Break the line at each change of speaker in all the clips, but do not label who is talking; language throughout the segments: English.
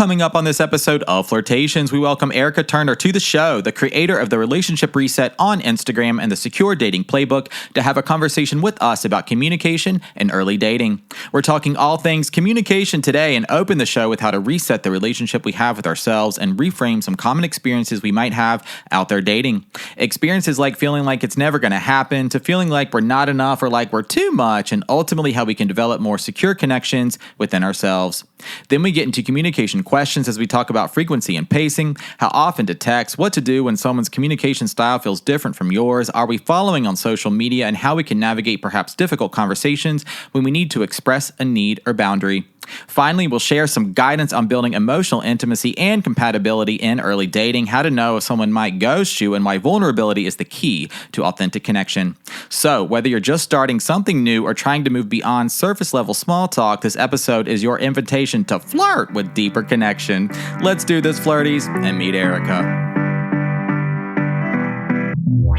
Coming up on this episode of Flirtations, we welcome Erica Turner to the show, the creator of the Relationship Reset on Instagram and the Secure Dating Playbook, to have a conversation with us about communication and early dating. We're talking all things communication today and open the show with how to reset the relationship we have with ourselves and reframe some common experiences we might have out there dating. Experiences like feeling like it's never going to happen, to feeling like we're not enough or like we're too much, and ultimately how we can develop more secure connections within ourselves. Then we get into communication questions as we talk about frequency and pacing, how often to text, what to do when someone's communication style feels different from yours, are we following on social media, and how we can navigate perhaps difficult conversations when we need to express a need or boundary. Finally, we'll share some guidance on building emotional intimacy and compatibility in early dating, how to know if someone might ghost you, and why vulnerability is the key to authentic connection. So, whether you're just starting something new or trying to move beyond surface-level small talk, this episode is your invitation to flirt with deeper connection. Let's do this, Flirties, and meet Erica.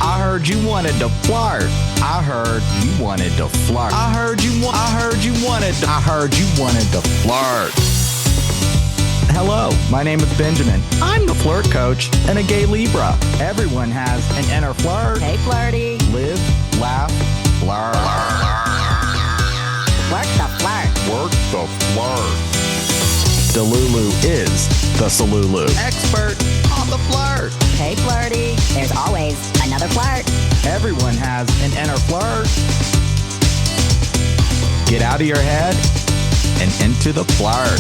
I heard you wanted to flirt. I heard you wanted to flirt. I heard you wanted to flirt. Hello, my name is Benjamin. I'm the flirt coach and a gay Libra. Everyone has an inner flirt.
Hey, Flirty.
Live, laugh, flirt.
Work the flirt.
Work the flirt. Delulu is the Salulu. Expert on the flirt.
Hey, Flirty. There's always another flirt.
Everyone has an inner flirt. Get out of your head and into the flirt.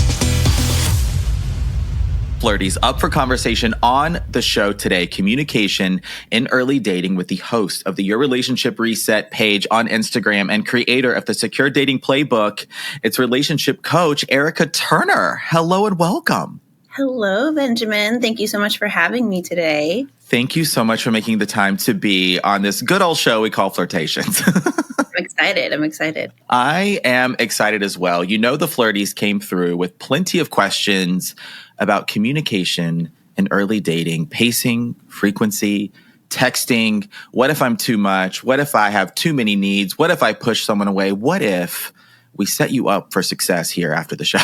Flirties, up for conversation on the show today, communication in early dating, with the host of the Your Relationship Reset page on Instagram and creator of the Secure Dating Playbook. It's relationship coach Erica Turner. Hello and welcome.
Hello, Benjamin. Thank you so much for having me today.
Thank you so much for making the time to be on this good old show we call Flirtations.
I'm excited.
I am excited as well. You know, the Flirties came through with plenty of questions about communication in early dating, pacing, frequency, texting. What if I'm too much? What if I have too many needs? What if I push someone away? What if we set you up for success here after the show?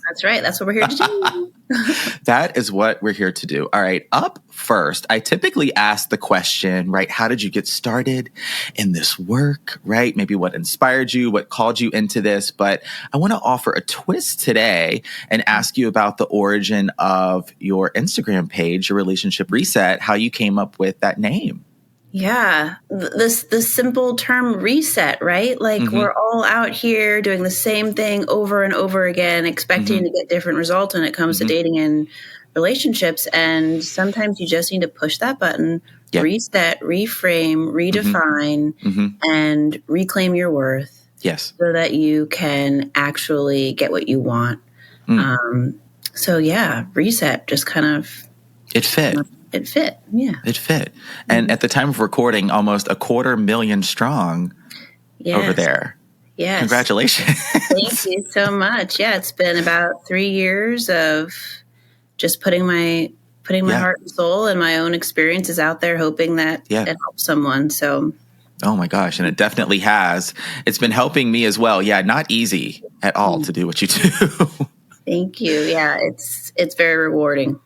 That's right. That's what we're here to do.
That is what we're here to do. All right. Up first, I typically ask the question, right? How did you get started in this work, right? Maybe what inspired you, what called you into this. But I want to offer a twist today and ask you about the origin of your Instagram page, Your Relationship Reset, how you came up with that name.
Yeah, this simple term reset, right? Like we're all out here doing the same thing over and over again, expecting to get different results when it comes to dating and relationships. And sometimes you just need to push that button, reset, reframe, redefine, and reclaim your worth.
Yes.
So that you can actually get what you want. So yeah, reset just kind of...
It fit.
It fit, yeah.
It fit. And at the time of recording, almost 250,000 strong over there.
Yes.
Congratulations.
Thank you so much. Yeah, it's been about 3 years of just putting my heart and soul and my own experiences out there, hoping that it helps someone. So,
oh my gosh, and it definitely has. It's been helping me as well. Yeah, not easy at all to do what you do.
Thank you. Yeah, it's very rewarding.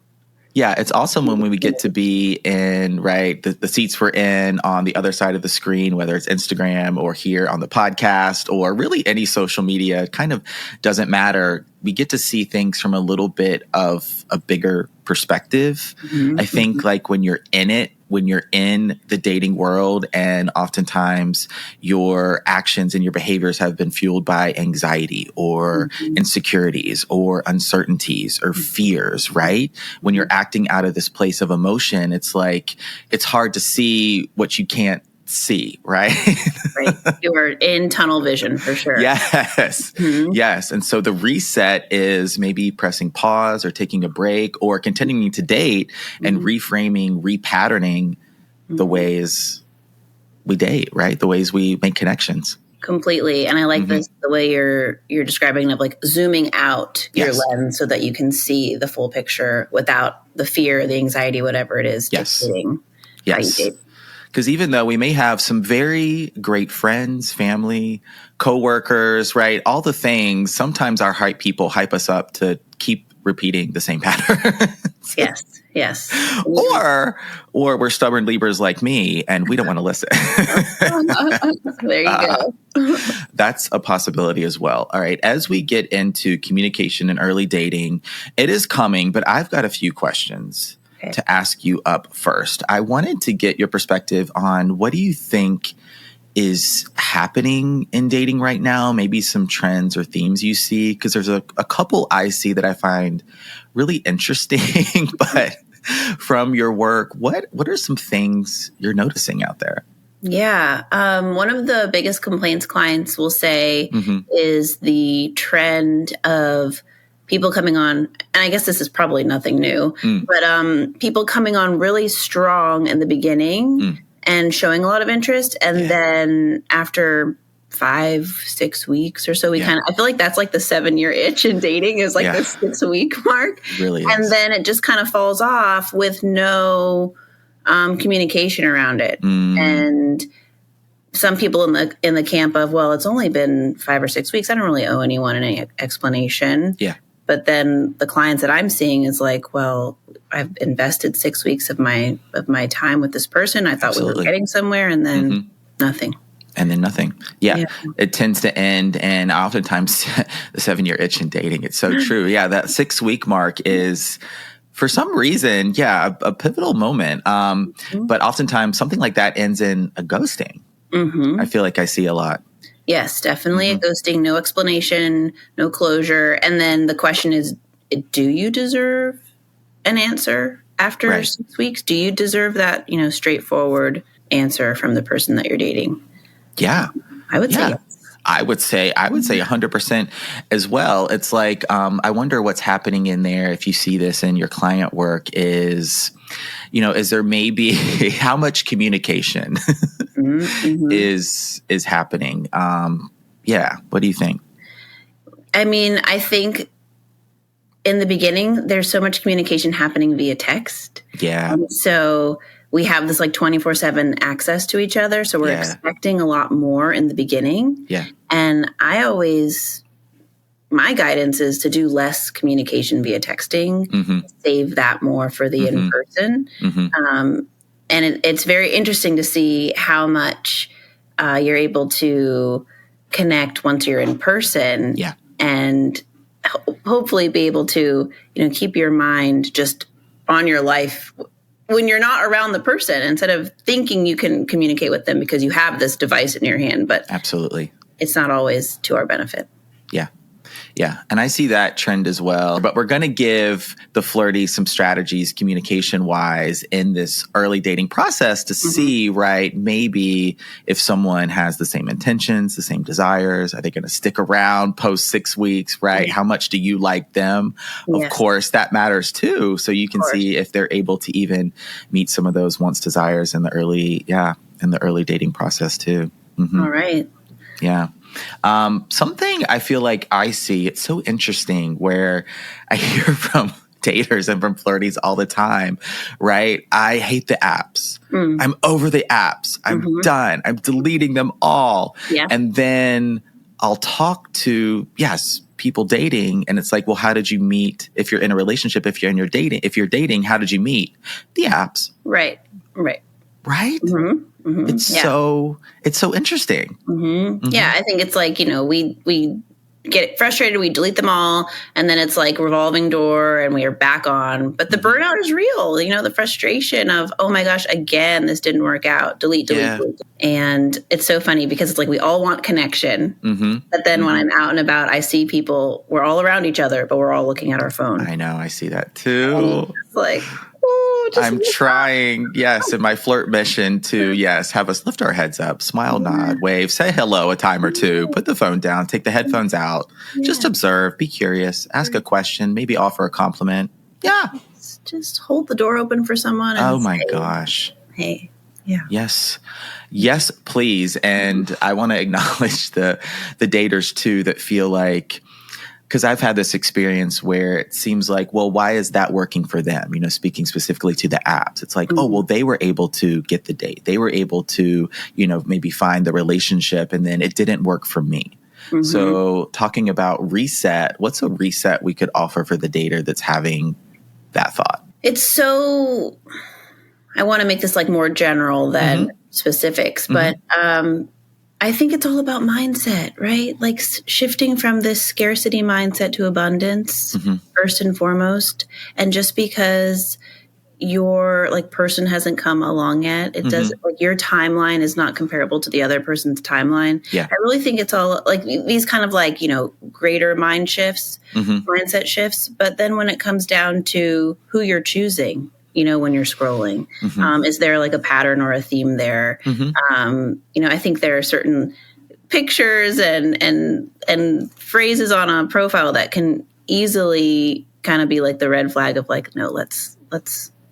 Yeah, it's awesome when we get to be in, right, the seats we're in on the other side of the screen, whether it's Instagram or here on the podcast or really any social media. It kind of doesn't matter. We get to see things from a little bit of a bigger perspective. I think like when you're in it, when you're in the dating world, and oftentimes your actions and your behaviors have been fueled by anxiety or insecurities or uncertainties or fears, right? When you're acting out of this place of emotion, it's like, it's hard to see what you can't see, right?
Right. You are in tunnel vision for sure.
Yes. Yes. And so the reset is maybe pressing pause or taking a break or continuing to date and reframing, repatterning the ways we date, right? The ways we make connections.
Completely. And I like this, the way you're describing of like zooming out your lens so that you can see the full picture without the fear, the anxiety, whatever it is. Dictating how you date.
Because even though we may have some very great friends, family, coworkers, right, all the things, sometimes our hype people hype us up to keep repeating the same pattern.
Yes.
Or we're stubborn Libras like me, and we don't want to listen.
There you go.
That's a possibility as well. All right. As we get into communication and early dating, it is coming, but I've got a few questions to ask you up first. I wanted to get your perspective on what do you think is happening in dating right now, maybe some trends or themes you see, because there's a couple I see that I find really interesting, but from your work, what are some things you're noticing out there?
Yeah. One of the biggest complaints clients will say is the trend of people coming on, and I guess this is probably nothing new, but people coming on really strong in the beginning and showing a lot of interest. And then after 5-6 weeks or so, I feel like that's like the 7-year itch in dating is like the 6-week mark.
It really is.
And then it just kind of falls off with no communication around it. And some people in the camp of, well, it's only been 5 or 6 weeks. I don't really owe anyone any explanation.
Yeah.
But then the clients that I'm seeing is like, well, I've invested 6 weeks of my time with this person. I thought we were getting somewhere, and then nothing.
And then nothing. Yeah. It tends to end. And oftentimes the 7-year itch in dating, it's so true. Yeah. That 6-week mark is, for some reason, a pivotal moment. But oftentimes something like that ends in a ghosting. I feel like I see a lot.
Yes, definitely a ghosting, no explanation, no closure. And then the question is, do you deserve an answer after 6 weeks? Do you deserve that, straightforward answer from the person that you're dating?
Yeah.
I would say yes.
I would say 100% as well. It's like, I wonder what's happening in there. If you see this in your client work is there maybe how much communication is happening? What do you think?
I mean, I think in the beginning, there's so much communication happening via text.
Yeah.
So we have this like 24/7 access to each other. So we're expecting a lot more in the beginning.
Yeah.
And my guidance is to do less communication via texting, save that more for the in-person. And it's very interesting to see how much you're able to connect once you're in person.
Yeah.
And hopefully be able to, keep your mind just on your life when you're not around the person, instead of thinking you can communicate with them because you have this device in your hand. But
absolutely,
it's not always to our benefit.
Yeah. And I see that trend as well. But we're going to give the Flirties some strategies communication wise in this early dating process to see, right, maybe if someone has the same intentions, the same desires, are they going to stick around post 6 weeks, right? How much do you like them? Of course, that matters too. So you can see if they're able to even meet some of those wants, desires in the early dating process too.
All right.
Yeah. Something I feel like I see, it's so interesting where I hear from daters and from Flirties all the time, right? I hate the apps. I'm over the apps. I'm done. I'm deleting them all.
Yeah.
And then I'll talk to, people dating. And it's like, well, how did you meet? If you're in a relationship, if you're dating, how did you meet? The apps.
Right.
Right? It's so interesting.
Yeah, I think it's like, we get frustrated, we delete them all, and then it's like revolving door and we are back on. But the burnout is real, the frustration of, oh my gosh, again, this didn't work out. Delete. And it's so funny because it's like we all want connection. But then when I'm out and about, I see people, we're all around each other, but we're all looking at our phone.
I know, I see that too.
It's like,
I'm trying, in my flirt mission to, have us lift our heads up, smile, nod, wave, say hello a time or two, put the phone down, take the headphones out, just observe, be curious, ask a question, maybe offer a compliment. Yeah.
Just hold the door open for someone. And
oh my gosh.
Hey. Yeah.
Yes, please. And I want to acknowledge the daters too that feel like, because I've had this experience where it seems like, well, why is that working for them? Speaking specifically to the apps, it's like, oh, well, they were able to get the date. They were able to, maybe find the relationship, and then it didn't work for me. So talking about reset, what's a reset we could offer for the dater that's having that thought?
It's so, I want to make this like more general than specifics, but I think it's all about mindset, right? Like shifting from this scarcity mindset to abundance, first and foremost. And just because your like person hasn't come along yet, it doesn't, like your timeline is not comparable to the other person's timeline.
Yeah.
I really think it's all like these kind of like, greater mind shifts, mindset shifts. But then when it comes down to who you're choosing, when you're scrolling, is there like a pattern or a theme there? I think there are certain pictures and phrases on a profile that can easily kind of be like the red flag of like, no, let's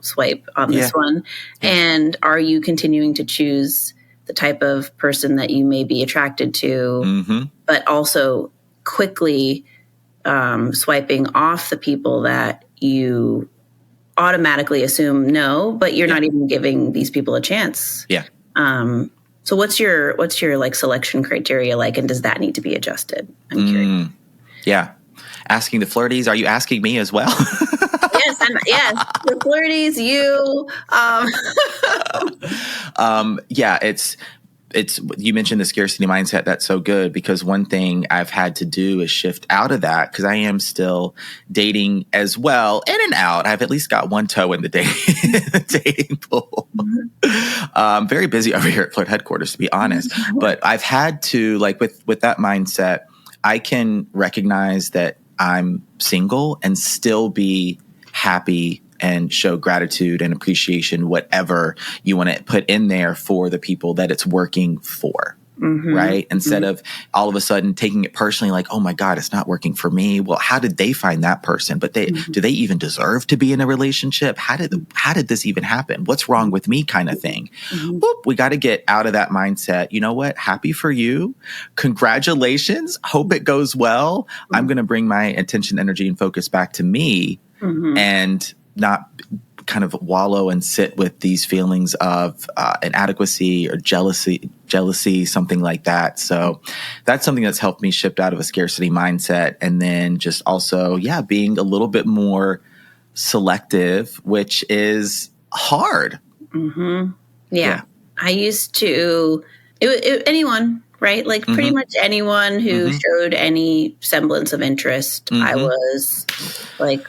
swipe on this one. And are you continuing to choose the type of person that you may be attracted to, but also quickly swiping off the people that you automatically assume no, but you're not even giving these people a chance.
Yeah.
So what's your like selection criteria like, and does that need to be adjusted? I'm curious.
Yeah. Asking the Flirties, are you asking me as well?
Yes, the Flirties, you.
It's you mentioned the scarcity mindset. That's so good, because one thing I've had to do is shift out of that, because I am still dating as well, in and out. I've at least got one toe in the dating pool. Very busy over here at Flirt headquarters, to be honest. But I've had to, like, with that mindset, I can recognize that I'm single and still be happy and show gratitude and appreciation, whatever you want to put in there for the people that it's working for. Right? Instead of all of a sudden taking it personally, like, oh my God, it's not working for me. Well, how did they find that person? But do they even deserve to be in a relationship? How did this even happen? What's wrong with me, kind of thing? Whoop, we got to get out of that mindset. You know what? Happy for you. Congratulations. Hope it goes well. I'm going to bring my attention, energy, and focus back to me and not kind of wallow and sit with these feelings of inadequacy or jealousy, something like that. So that's something that's helped me shift out of a scarcity mindset. And then just also, being a little bit more selective, which is hard.
Yeah. I used to, anyone, right? Like pretty much anyone who showed any semblance of interest, I was like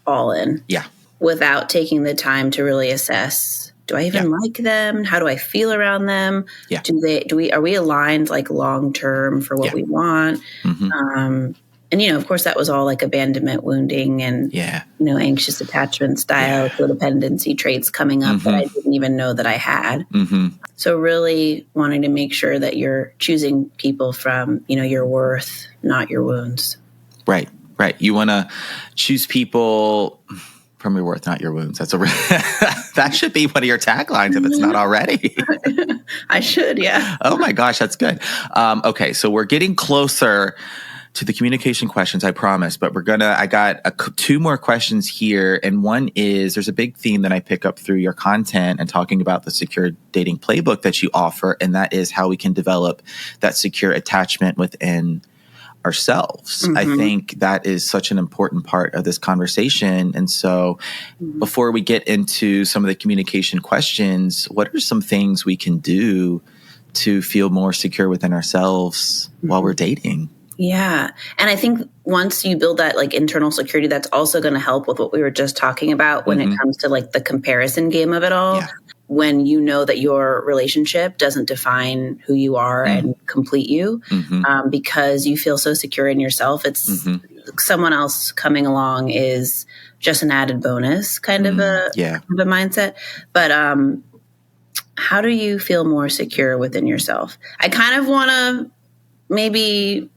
all in.
Yeah.
Without taking the time to really assess, do I even like them? How do I feel around them?
Yeah.
Are we aligned like long term for what we want? And of course that was all like abandonment wounding and anxious attachment style, codependency traits coming up that I didn't even know that I had. So really wanting to make sure that you're choosing people from, your worth, not your wounds.
Right. You want to choose people from your worth, not your wounds. That's that should be one of your taglines if it's not already.
I should, yeah.
Oh my gosh, that's good. Okay, so we're getting closer to the communication questions, I promise. But I got two more questions here. And one is, there's a big theme that I pick up through your content and talking about the secure dating playbook that you offer. And that is how we can develop that secure attachment within ourselves. I think that is such an important part of this conversation. And so before we get into some of the communication questions, what are some things we can do to feel more secure within ourselves while we're dating?
Yeah. And I think once you build that like internal security, that's also going to help with what we were just talking about when it comes to like the comparison game of it all. Yeah. When you know that your relationship doesn't define who you are and complete you, because you feel so secure in yourself, it's someone else coming along is just an added bonus kind of a mindset. But how do you feel more secure within yourself? I kind of want to maybe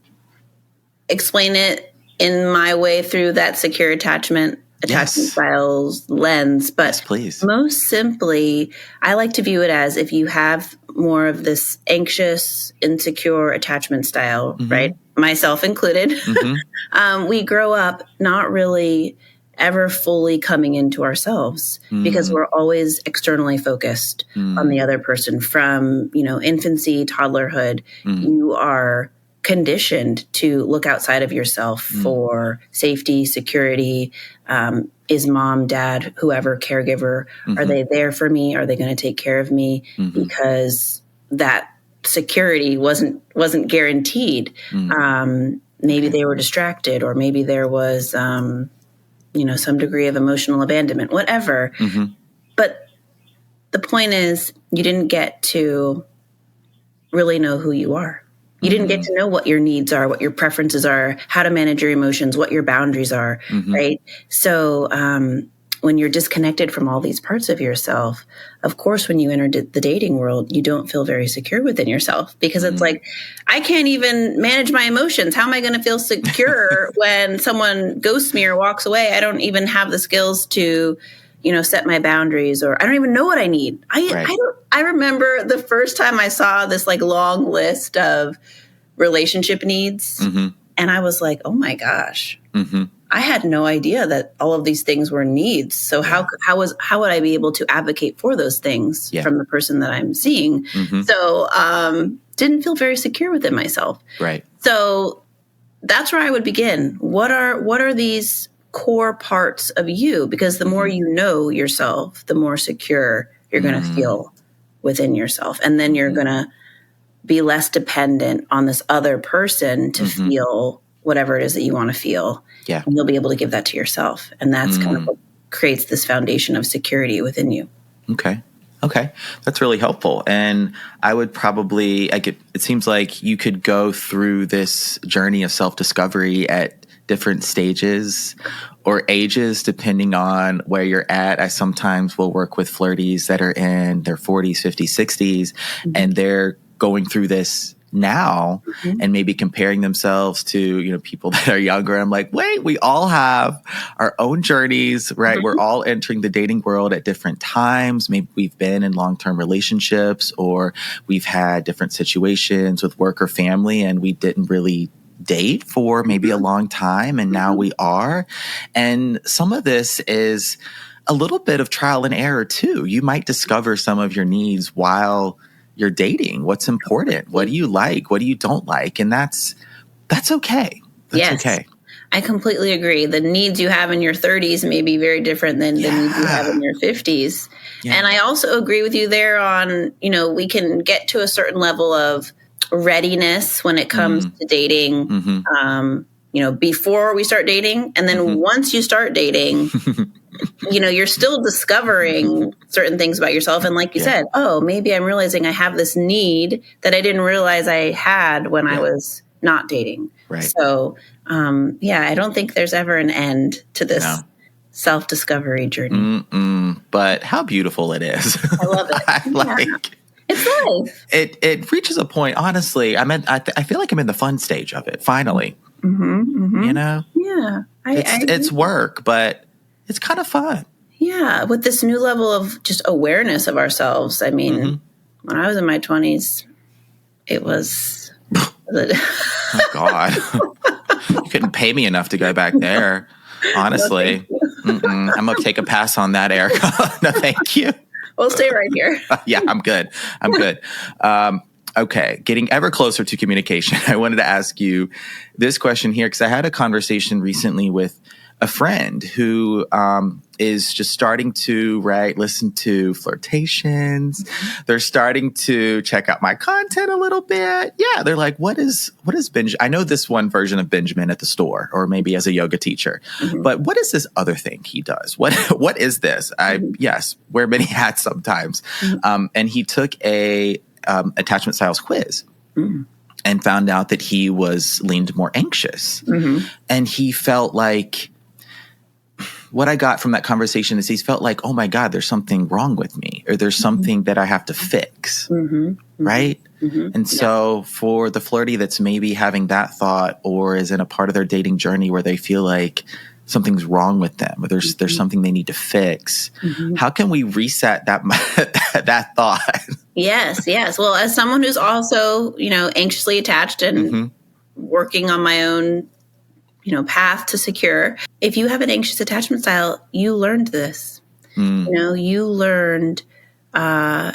explain it in my way through that secure attachment styles lens. But
please.
Most simply, I like to view it as if you have more of this anxious, insecure attachment style, right? Myself included. We grow up not really ever fully coming into ourselves because we're always externally focused on the other person from, infancy, toddlerhood. You are conditioned to look outside of yourself for safety, security. Is mom, dad, whoever, caregiver, are they there for me? Are they going to take care of me? Because that security wasn't guaranteed. Maybe they were distracted, or maybe there was, some degree of emotional abandonment, whatever. But the point is, you didn't get to really know who you are. You didn't get to know what your needs are, what your preferences are, how to manage your emotions, what your boundaries are, right? So when you're disconnected from all these parts of yourself, of course, when you enter the dating world, you don't feel very secure within yourself, because it's like, I can't even manage my emotions. How am I going to feel secure when someone ghosts me or walks away? I don't even have the skills to set my boundaries, or I don't even know what I need. I remember the first time I saw this like long list of relationship needs, and I was like, oh my gosh, I had no idea that all of these things were needs. So how would I be able to advocate for those things from the person that I'm seeing? So didn't feel very secure within myself.
Right.
So that's where I would begin. What are these core parts of you? Because the more you know yourself, the more secure you're going to feel within yourself. And then you're going to be less dependent on this other person to feel whatever it is that you want to feel.
Yeah.
And you'll be able to give that to yourself. And that's kind of what creates this foundation of security within you.
Okay. That's really helpful. And I would probably, it seems like you could go through this journey of self-discovery at different stages or ages, depending on where you're at. I sometimes will work with flirties that are in their 40s, 50s, 60s, and they're going through this now and maybe comparing themselves to, people that are younger. I'm like, wait, we all have our own journeys, right? We're all entering the dating world at different times. Maybe we've been in long-term relationships, or we've had different situations with work or family, and we didn't really date for maybe a long time, and now we are. And some of this is a little bit of trial and error too. You might discover some of your needs while you're dating. What's important? What do you like? What do you don't like? And that's okay. That's okay.
I completely agree. The needs you have in your 30s may be very different than the needs you have in your 50s. Yeah. And I also agree with you there on, we can get to a certain level of readiness when it comes to dating, before we start dating. And then once you start dating, you're still discovering certain things about yourself. And like you said, maybe I'm realizing I have this need that I didn't realize I had when I was not dating.
Right.
So, I don't think there's ever an end to this self-discovery journey.
But how beautiful it is.
I love it. It's life.
It reaches a point, honestly. I feel like I'm in the fun stage of it, finally. Yeah. It's work, but it's kind of fun. Yeah,
with this new level of just awareness of ourselves. I mean, when I was in my 20s, it was...
Oh, God. You couldn't pay me enough to go back there, honestly. I'm going to take a pass on that, Erica. No, thank you.
We'll stay right here.
Yeah, I'm good. Okay, getting ever closer to communication. I wanted to ask you this question here, because I had a conversation recently with a friend who is just starting to listen to Flirtations. They're starting to check out my content a little bit. Yeah, they're like, what is Benjamin? I know this one version of Benjamin at the store, or maybe as a yoga teacher, but what is this other thing he does? What is this? Yes, wear many hats sometimes. And he took a attachment styles quiz. And found out that he was leaned more anxious. And he felt like, what I got from that conversation is he felt like, oh my God, there's something wrong with me, or there's something that I have to fix. Right. And so for the flirty that's maybe having that thought, or is in a part of their dating journey where they feel like something's wrong with them, or there's something they need to fix, how can we reset that thought?
Yes. Well, as someone who's also, anxiously attached and working on my own, path to secure, if you have an anxious attachment style, you learned this. You learned to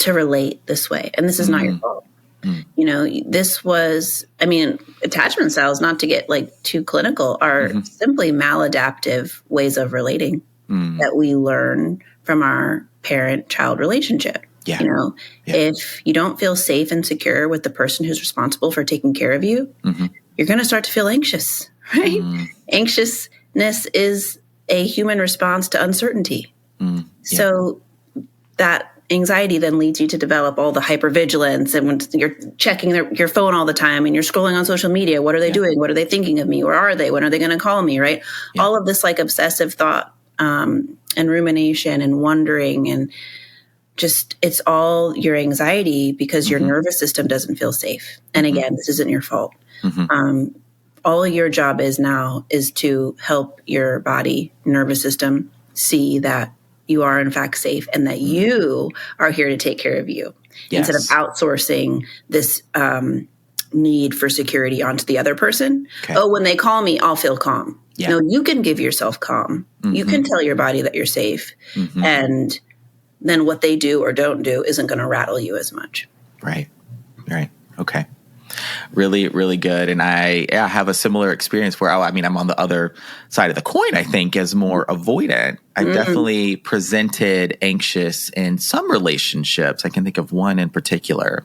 relate this way, and this is not your fault. You know, this was, I mean, attachment styles, not to get like too clinical, are simply maladaptive ways of relating that we learn from our parent-child relationship.
Yeah.
You know, if you don't feel safe and secure with the person who's responsible for taking care of you, you're going to start to feel anxious, right? Anxiousness is a human response to uncertainty. So that anxiety then leads you to develop all the hypervigilance. And when you're checking your phone all the time and you're scrolling on social media, what are they doing? What are they thinking of me? Where are they? When are they going to call me? Right? All of this like obsessive thought and rumination and wondering, and just it's all your anxiety because your nervous system doesn't feel safe. And again, this isn't your fault. All your job is now is to help your body nervous system see that you are in fact safe and that you are here to take care of you instead of outsourcing this need for security onto the other person. Okay. Oh, when they call me, I'll feel calm. Yeah. No, you can give yourself calm. You can tell your body that you're safe. And then what they do or don't do isn't going to rattle you as much.
Right. Okay. Really, really good. And I have a similar experience where, I'm on the other side of the coin, I think, as more avoidant. I definitely presented anxious in some relationships. I can think of one in particular.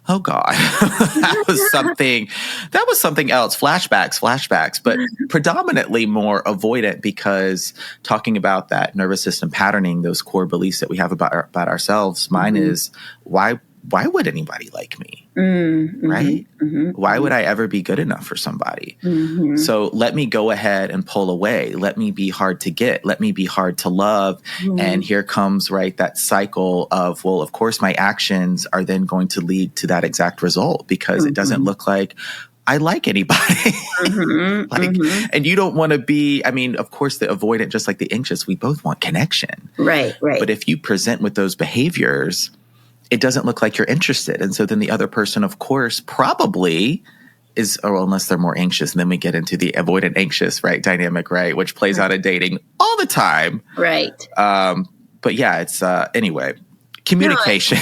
Oh God, that was something else. Flashbacks, but predominantly more avoidant because talking about that nervous system patterning, those core beliefs that we have about ourselves, mine is why would anybody like me? Right? Why would I ever be good enough for somebody? So let me go ahead and pull away. Let me be hard to get. Let me be hard to love. And here comes, right, that cycle of, well, of course, my actions are then going to lead to that exact result because it doesn't look like I like anybody. And you don't want to be, of course, the avoidant, just like the anxious, we both want connection.
Right.
But if you present with those behaviors, it doesn't look like you're interested. And so then the other person, of course, probably is, unless they're more anxious. And then we get into the avoidant anxious, right, dynamic, right, which plays out in dating all the time.
Right.
But yeah, it's, anyway, communication.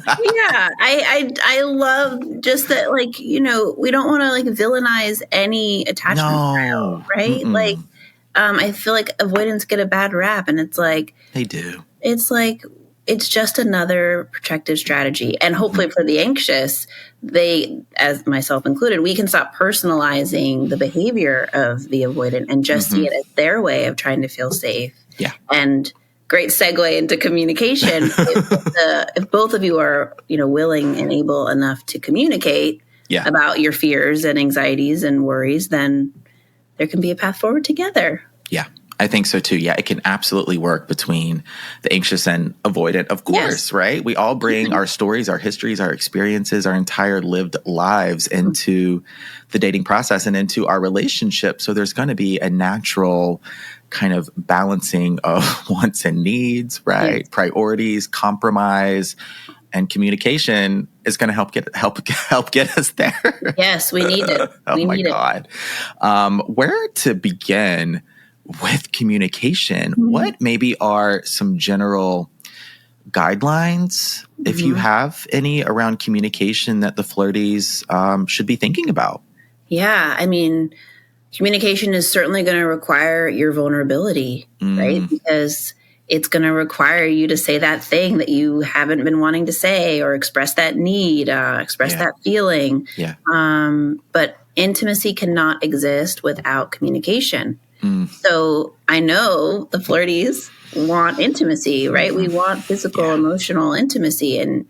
I love just that, like, you know, we don't want to like villainize any attachment style, right? Like, I feel like avoidants get a bad rap and it's like.
They do.
It's like, it's just another protective strategy. And hopefully for the anxious, they, as myself included, we can stop personalizing the behavior of the avoidant and just see it as their way of trying to feel safe.
Yeah.
And great segue into communication. If both of you are, you know, willing and able enough to communicate about your fears and anxieties and worries, then there can be a path forward together.
Yeah. I think so too. Yeah, it can absolutely work between the anxious and avoidant, of course, right? We all bring our stories, our histories, our experiences, our entire lived lives into the dating process and into our relationship. So there's going to be a natural kind of balancing of wants and needs, right? Yes. Priorities, compromise, and communication is going to help get us there.
Yes, we need it.
Oh my God. Where to begin with communication? What maybe are some general guidelines, if you have any, around communication that the Flirties should be thinking about?
Yeah, I mean, communication is certainly going to require your vulnerability, right? Because it's going to require you to say that thing that you haven't been wanting to say, or express that need, express that feeling.
Yeah.
But intimacy cannot exist without communication. So I know the Flirties want intimacy, right? We want physical, emotional intimacy, and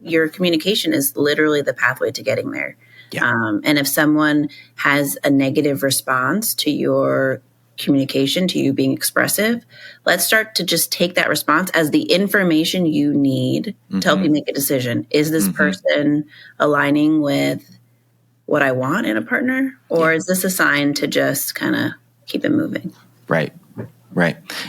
your communication is literally the pathway to getting there. Yeah. And if someone has a negative response to your communication, to you being expressive, let's start to just take that response as the information you need to help you make a decision. Is this person aligning with what I want in a partner? Or is this a sign to just kind of keep it moving?
Right.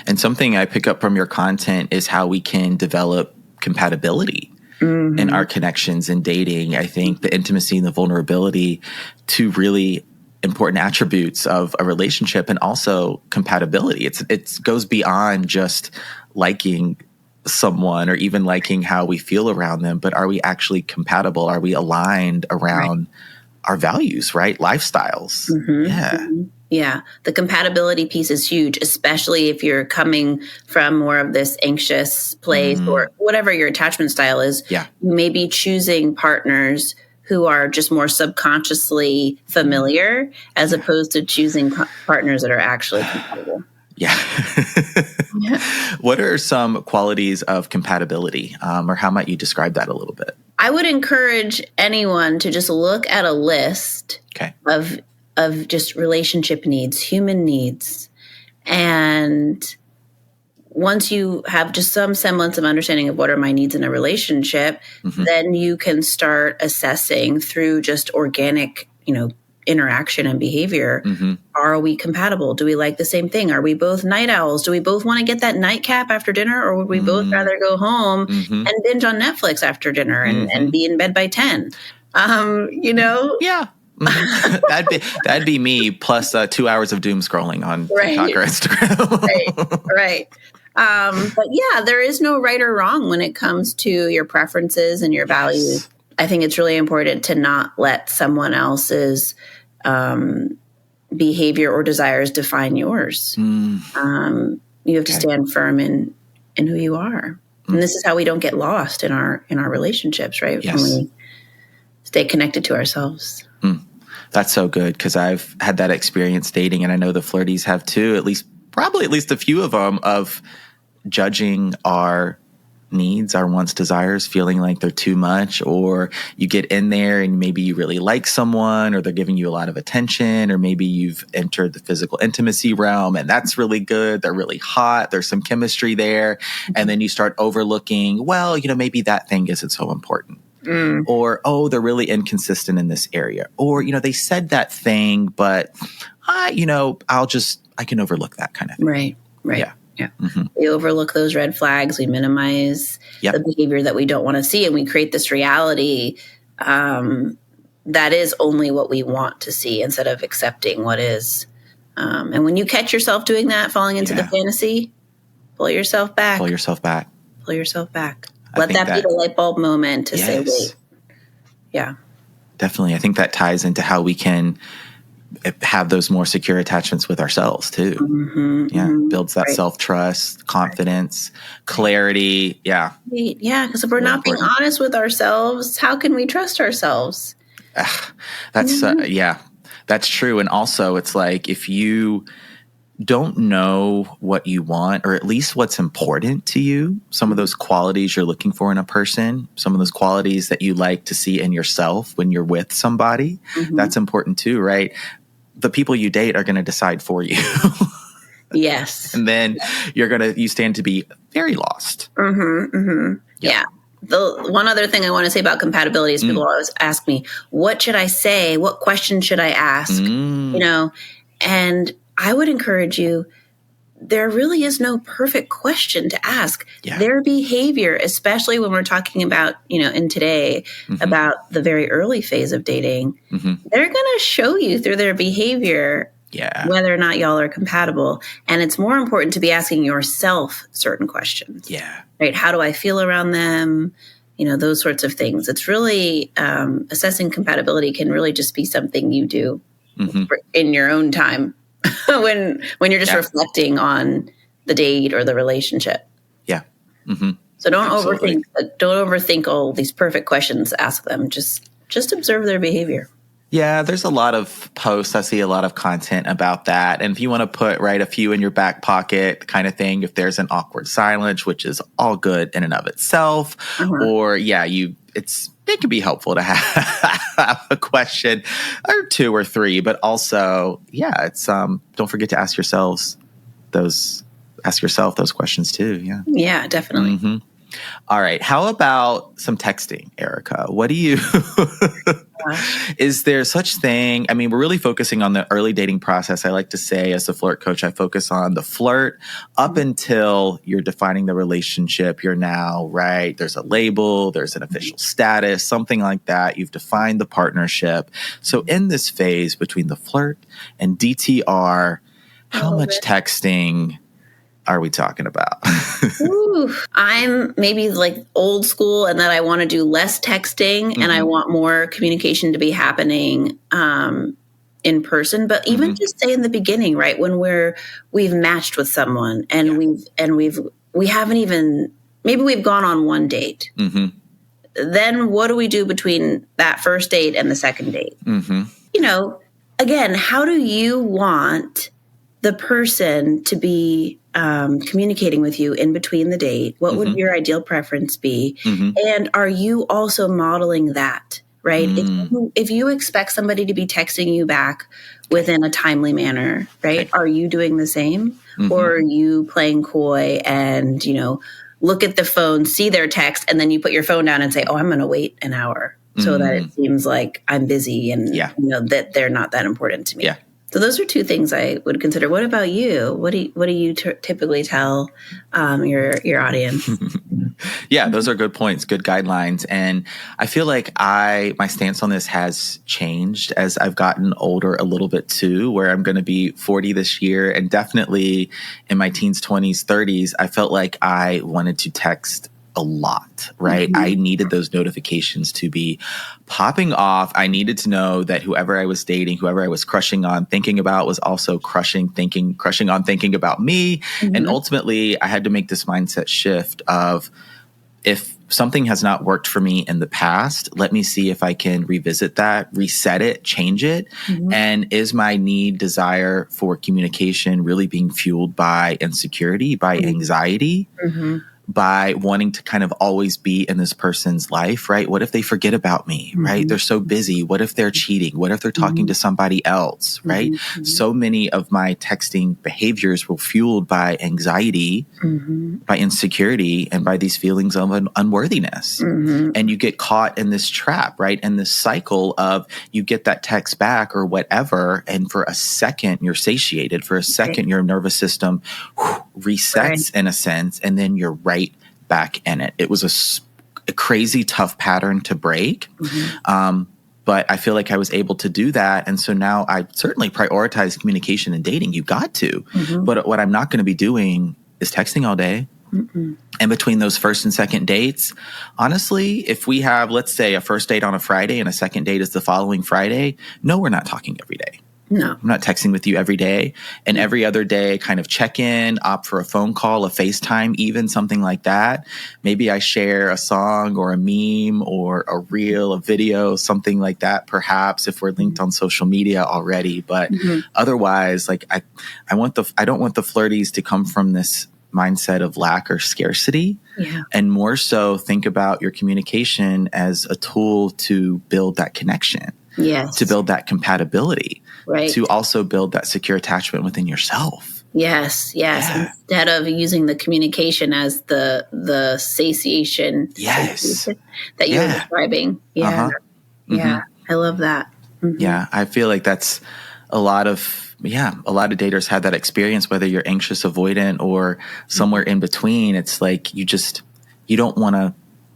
And something I pick up from your content is how we can develop compatibility in our connections and dating. I think the intimacy and the vulnerability, two really important attributes of a relationship, and also compatibility. It goes beyond just liking someone or even liking how we feel around them, but are we actually compatible? Are we aligned around our values, right? Lifestyles.
Yeah. The compatibility piece is huge, especially if you're coming from more of this anxious place or whatever your attachment style is.
Yeah.
You may be choosing partners who are just more subconsciously familiar as opposed to choosing partners that are actually compatible.
Yeah. What are some qualities of compatibility, or how might you describe that a little bit?
I would encourage anyone to just look at a list of just relationship needs, human needs. And once you have just some semblance of understanding of what are my needs in a relationship, then you can start assessing through just organic, interaction and behavior. Are we compatible? Do we like the same thing? Are we both night owls? Do we both want to get that nightcap after dinner? Or would we both rather go home and binge on Netflix after dinner and be in bed by 10?
Yeah. That'd be me plus 2 hours of doom scrolling on TikTok or Instagram.
Right. But yeah, there is no right or wrong when it comes to your preferences and your values. I think it's really important to not let someone else's behavior or desires define yours. You have to stand firm in who you are. And this is how we don't get lost in our relationships, right?
Yes.
When we stay connected to ourselves.
That's so good, because I've had that experience dating, and I know the Flirties have too, probably at least a few of them, of judging our needs, our wants, desires, feeling like they're too much, or you get in there and maybe you really like someone, or they're giving you a lot of attention, or maybe you've entered the physical intimacy realm and that's really good. They're really hot. There's some chemistry there. And then you start overlooking, well, maybe that thing isn't so important. Or, oh, they're really inconsistent in this area. Or, they said that thing, but I can overlook that kind of thing.
Right. Yeah. We overlook those red flags. We minimize the behavior that we don't want to see. And we create this reality that is only what we want to see instead of accepting what is. And when you catch yourself doing that, falling into the fantasy, pull yourself back. Let that be the light bulb moment to say, wait. Yeah.
Definitely. I think that ties into how we can have those more secure attachments with ourselves too. Builds that self-trust, confidence, clarity. Yeah.
Because if we're not being honest with ourselves, how can we trust ourselves?
That's that's true. And also it's like, if you don't know what you want, or at least what's important to you, some of those qualities you're looking for in a person, some of those qualities that you like to see in yourself when you're with somebody, that's important too, right? The people you date are going to decide for you.
Yes.
And then you stand to be very lost.
Yeah. The one other thing I want to say about compatibility is people always ask me, what should I say? What question should I ask? And I would encourage you, there really is no perfect question to ask. Their behavior, especially when we're talking about, in today, about the very early phase of dating, they're going to show you through their behavior whether or not y'all are compatible. And it's more important to be asking yourself certain questions. Right? How do I feel around them? Those sorts of things. It's really, assessing compatibility can really just be something you do in your own time. when you're just reflecting on the date or the relationship. So don't overthink all these perfect questions. Ask them. Just observe their behavior.
There's a lot of posts. I see a lot of content about that. And if you want to put a few in your back pocket kind of thing, if there's an awkward silence, which is all good in and of itself, or it can be helpful to have a question or two or three, but also, it's don't forget to ask yourself those questions too.
Yeah, definitely.
All right. How about some texting, Erica? What do you, is there such thing? I mean, we're really focusing on the early dating process. I like to say, as a flirt coach, I focus on the flirt up until you're defining the relationship. You're now, right? There's a label, there's an official status, something like that. You've defined the partnership. So in this phase between the flirt and DTR, how much texting are we talking about?
Ooh, I'm maybe like old school and that I want to do less texting and I want more communication to be happening in person. But even just say in the beginning, right, when we've matched with someone and we haven't even, maybe we've gone on one date. Then what do we do between that first date and the second date? You know, again, how do you want the person to be communicating with you in between the date? What would your ideal preference be? And are you also modeling that, right? If you expect somebody to be texting you back within a timely manner, right? Are you doing the same? Or are you playing coy and, you know, look at the phone, see their text, and then you put your phone down and say, oh, I'm going to wait an hour so that it seems like I'm busy and you know, that they're not that important to me.
Yeah.
So those are two things I would consider. What about you? What do you typically tell your audience?
Yeah, those are good points, good guidelines. And I feel like my stance on this has changed as I've gotten older a little bit too, where I'm going to be 40 this year. And definitely in my teens, 20s, 30s, I felt like I wanted to text a lot, right? I needed those notifications to be popping off. I needed to know that whoever I was dating, whoever I was crushing on, thinking about was also crushing on thinking about me. And ultimately, I had to make this mindset shift of, if something has not worked for me in the past, let me see if I can revisit that, reset it, change it. And is my desire for communication really being fueled by insecurity, by anxiety? By wanting to kind of always be in this person's life, right? What if they forget about me, right? They're so busy. What if they're cheating? What if they're talking to somebody else, right? So many of my texting behaviors were fueled by anxiety, by insecurity, and by these feelings of unworthiness. And you get caught in this trap, right? In this cycle of you get that text back or whatever, and for a second you're satiated. For a second, your nervous system resets in a sense, and then you're right back in it. It was a crazy tough pattern to break. But I feel like I was able to do that. And so now I certainly prioritize communication and dating. You got to. But what I'm not going to be doing is texting all day. And between those first and second dates, honestly, if we have, let's say, a first date on a Friday and a second date is the following Friday, no, we're not talking every day.
No.
I'm not texting with you every day. And every other day, kind of check in, opt for a phone call, a FaceTime, even something like that. Maybe I share a song or a meme or a reel, a video, something like that, perhaps, if we're linked on social media already. But otherwise, like I don't want the Flirties to come from this mindset of lack or scarcity, and more so think about your communication as a tool to build that connection, to build that compatibility, to also build that secure attachment within yourself.
Yes. Instead of using the communication as the satiation that you're describing. Yeah, I love that.
Yeah, I feel like that's a lot of daters have that experience, whether you're anxious, avoidant, or somewhere in between. It's like you don't want to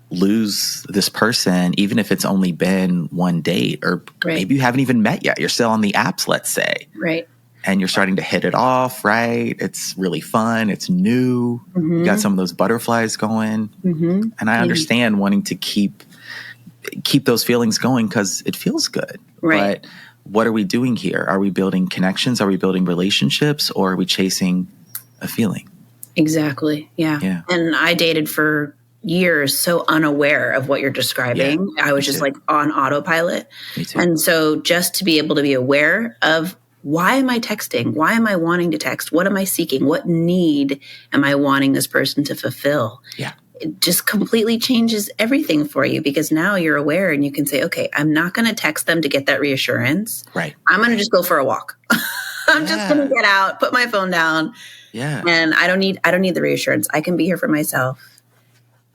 lose this person, even if it's only been one date, or maybe you haven't even met yet. You're still on the apps, let's say.
Right.
And you're starting to hit it off, right? It's really fun. It's new. You got some of those butterflies going. And I understand wanting to keep those feelings going because it feels good.
Right.
But what are we doing here? Are we building connections? Are we building relationships? Or are we chasing a feeling?
Exactly. Yeah. And I dated for years so unaware of what you're describing. I was just like on autopilot.
Me too.
And so just to be able to be aware of, why am I texting? Why am I wanting to text? What am I seeking? What need am I wanting this person to fulfill?
Yeah.
It just completely changes everything for you, because now you're aware and you can say, okay, I'm not going to text them to get that reassurance.
Right.
I'm going to just go for a walk. I'm just going to get out, put my phone down.
Yeah.
And I don't need the reassurance. I can be here for myself.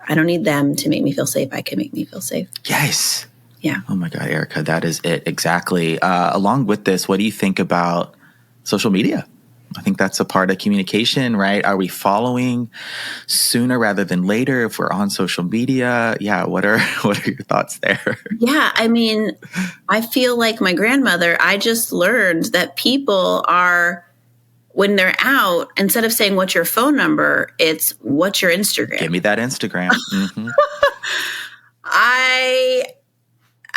I don't need them to make me feel safe. I can make me feel safe.
Yes.
Yeah.
Oh my God, Erica, that is it. Exactly. Along with this, what do you think about social media? I think that's a part of communication, right? Are we following sooner rather than later if we're on social media? Yeah. What are your thoughts there?
Yeah. I mean, I feel like my grandmother, I just learned that people are when they're out, instead of saying, what's your phone number, it's what's your Instagram?
Give me that Instagram. Mm-hmm.
I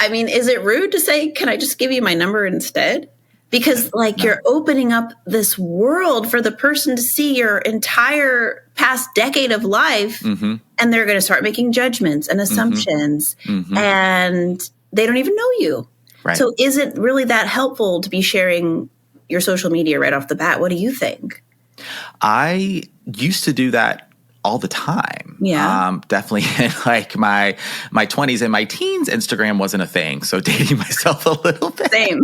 mean, is it rude to say, can I just give you my number instead? Because you're opening up this world for the person to see your entire past decade of life, and they're going to start making judgments and assumptions, and they don't even know you.
Right.
So is it really that helpful to be sharing your social media right off the bat? What do you think?
I used to do that all the time.
Yeah.
Definitely in like my 20s and my teens, Instagram wasn't a thing. So dating myself a little bit.
Same.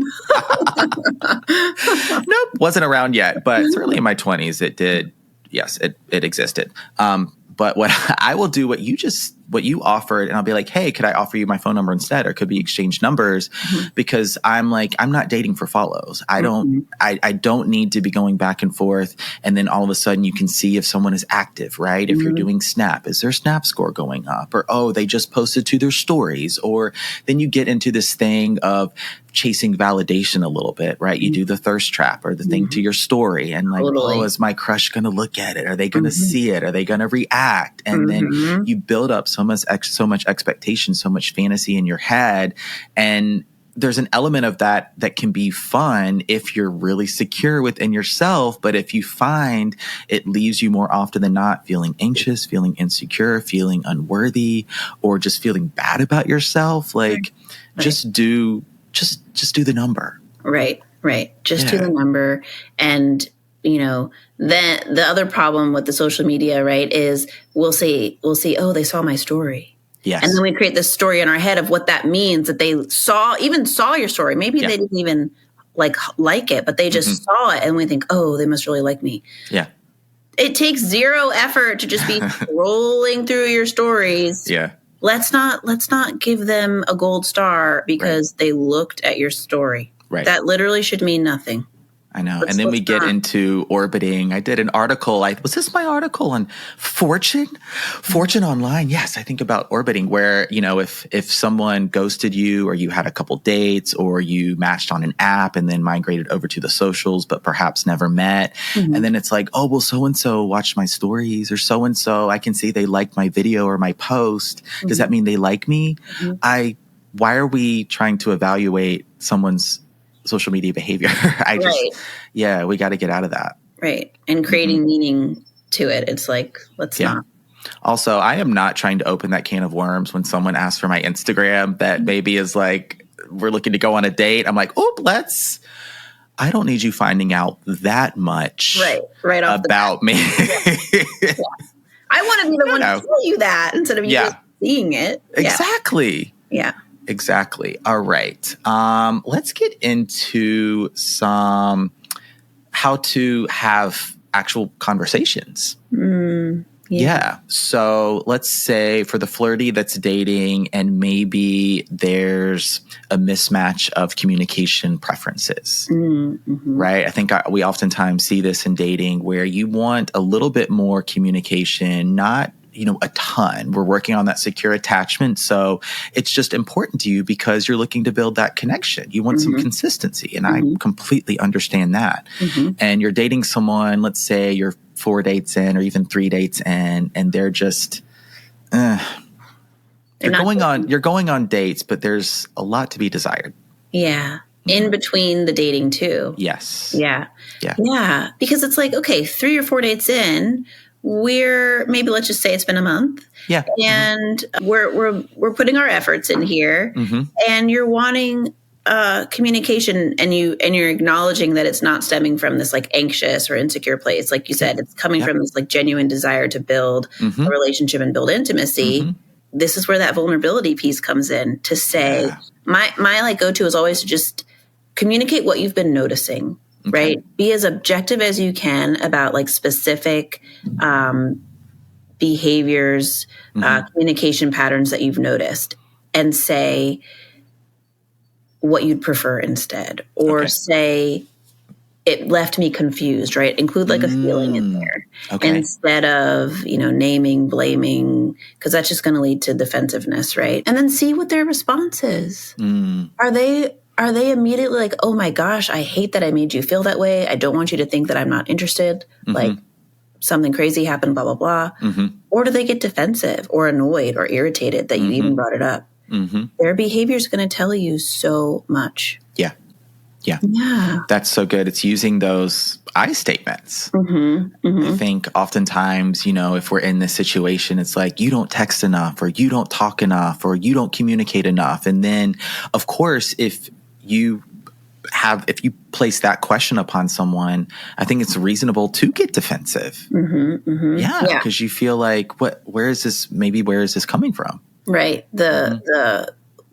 Nope, wasn't around yet, but certainly in my 20s it did. Yes, it existed. But what I will do, what you offered, and I'll be like, hey, could I offer you my phone number instead? Or could we exchange numbers? Because I'm not dating for follows. I don't need to be going back and forth. And then all of a sudden you can see if someone is active, right? If you're doing Snap, is their Snap score going up? Or, oh, they just posted to their stories. Or then you get into this thing of chasing validation a little bit, right? You do the thirst trap or the thing to your story and oh, is my crush going to look at it? Are they going to see it? Are they going to react? And then you build up so much expectation, so much fantasy in your head. And there's an element of that can be fun if you're really secure within yourself. But if you find it leaves you more often than not feeling anxious, feeling insecure, feeling unworthy, or just feeling bad about yourself, just do the number.
Right. Just do the number. And, then the other problem with the social media, right, is we'll see, oh, they saw my story.
Yes.
And then we create this story in our head of what that means, that they saw your story. Maybe they didn't even like it, but they just saw it. And we think, oh, they must really like me.
Yeah.
It takes zero effort to just be scrolling through your stories.
Yeah.
Let's not give them a gold star because they looked at your story.
Right.
That literally should mean nothing.
I know. And then we get into orbiting. I did an article. Was this my article on Fortune? Fortune Online. Yes. I think about orbiting where, if someone ghosted you or you had a couple dates or you matched on an app and then migrated over to the socials, but perhaps never met. And then it's like, oh, well, so-and-so watched my stories or so-and-so. I can see they liked my video or my post. Does that mean they like me? Why are we trying to evaluate someone's social media behavior? We got to get out of that.
Right. And creating meaning to it. It's let's not.
Also, I am not trying to open that can of worms when someone asks for my Instagram that maybe is we're looking to go on a date. I'm like, I don't need you finding out that much
right off
about me.
Yeah. I want to be the one to tell you that instead of you just seeing it.
Exactly.
Yeah.
Exactly. All right. Let's get into how to have actual conversations. Yeah. So let's say for the flirty that's dating and maybe there's a mismatch of communication preferences, right? I think we oftentimes see this in dating where you want a little bit more communication, not a ton. We're working on that secure attachment. So it's just important to you because you're looking to build that connection. You want some consistency. And I completely understand that. And you're dating someone, let's say you're 4 dates in or even 3 dates in, and they're just, you're going on dates, but there's a lot to be desired.
Yeah. In between the dating too.
Yes.
Yeah. Because it's okay, 3 or 4 dates in, let's just say it's been a month.
Yeah.
And we're putting our efforts in here and you're wanting communication and you're acknowledging that it's not stemming from this anxious or insecure place. Like you said, it's coming from this genuine desire to build a relationship and build intimacy. This is where that vulnerability piece comes in to say, my go-to is always to just communicate what you've been noticing. Right? Be as objective as you can about specific behaviors, communication patterns that you've noticed, and say what you'd prefer instead, or say it left me confused. Right? Include a feeling in there instead of naming, blaming, because that's just going to lead to defensiveness. Right? And then see what their response is. are they immediately like, oh my gosh, I hate that I made you feel that way. I don't want you to think that I'm not interested. Like something crazy happened, blah, blah, blah. Or do they get defensive or annoyed or irritated that you even brought it up? Their behavior is going to tell you so much.
Yeah. That's so good. It's using those I statements. I think oftentimes, if we're in this situation, it's like, you don't text enough, or you don't talk enough, or you don't communicate enough. And then, of course, if you place that question upon someone, I think it's reasonable to get defensive. Yeah. Because you feel like, where is this coming from?
Right.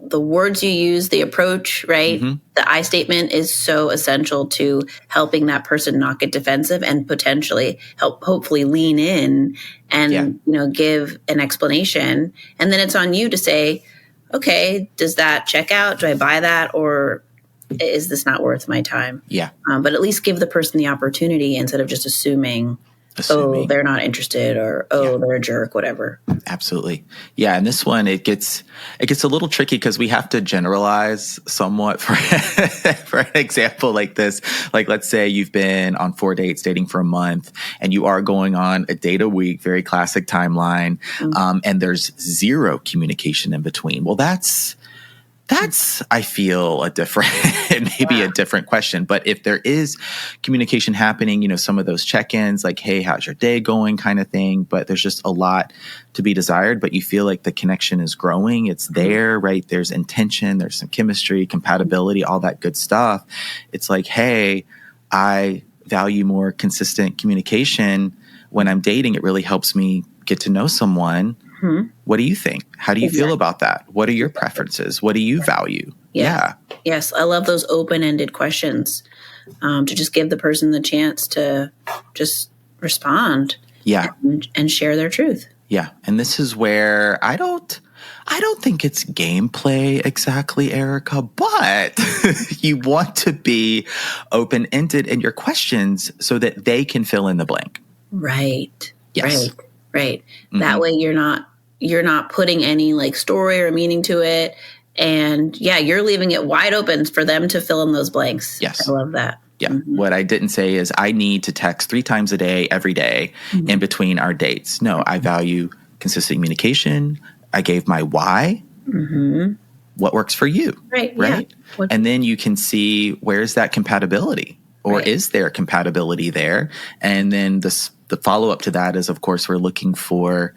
The words you use, the approach, right? The I statement is so essential to helping that person not get defensive and potentially hopefully lean in and, give an explanation. And then it's on you to say, okay, does that check out? Do I buy that? Or is this not worth my time?
Yeah.
But at least give the person the opportunity instead of just assuming, oh, they're not interested, or, they're a jerk, whatever.
Absolutely. Yeah. And this one, it gets a little tricky because we have to generalize somewhat for an example like this. Like, let's say you've been on 4 dates dating for a month and you are going on a date a week, very classic timeline. And there's zero communication in between. Well, that's, I feel, a different question. But if there is communication happening, some of those check-ins, like, hey, how's your day going, kind of thing. But there's just a lot to be desired. But you feel like the connection is growing. It's there, right? There's intention. There's some chemistry, compatibility, all that good stuff. It's like, hey, I value more consistent communication when I'm dating. It really helps me get to know someone. What do you think? How do you feel about that? What are your preferences? What do you value? Yeah.
Yes. I love those open-ended questions, to just give the person the chance to just respond.
Yeah.
And share their truth.
Yeah. And this is where I don't think it's gameplay exactly, Erica, but you want to be open-ended in your questions so that they can fill in the blank.
Right.
Yes.
Right. That way you're not putting any like story or meaning to it. And you're leaving it wide open for them to fill in those blanks.
Yes.
I love that.
Yeah. What I didn't say is I need to text 3 times a day, every day in between our dates. No, I value consistent communication. I gave my why. What works for you? Right.
Yeah.
And then you can see, where's that compatibility, or is there compatibility there? And then the follow-up to that is, of course, we're looking for